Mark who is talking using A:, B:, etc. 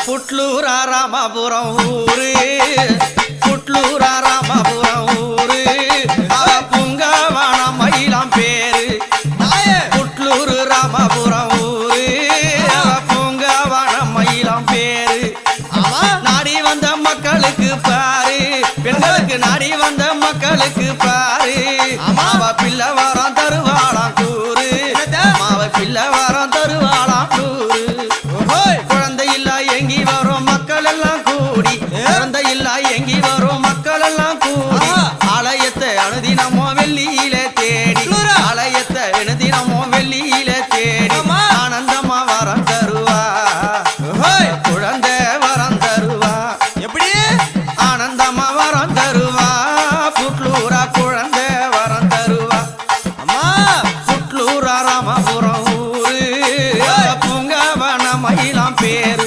A: புட்லூரா ராமபுரம் ஊரு புட்லூரா ராமபுரம் ஊரு அவ புங்கவான மயிலாம் பேரு புட்லூரு ராமபுரம் ஊரு அவ புங்கவான மயிலாம் பேரு நாடி வந்த மக்களுக்கு பாரு பெண்களுக்கு நாடி வந்த மக்களுக்கு பாரு அவ பிள்ளை வாரம் தருவாளாம் கூறு அவ பிள்ளை வாரம் தருவாளாம் கூறு குழந்தை இல்ல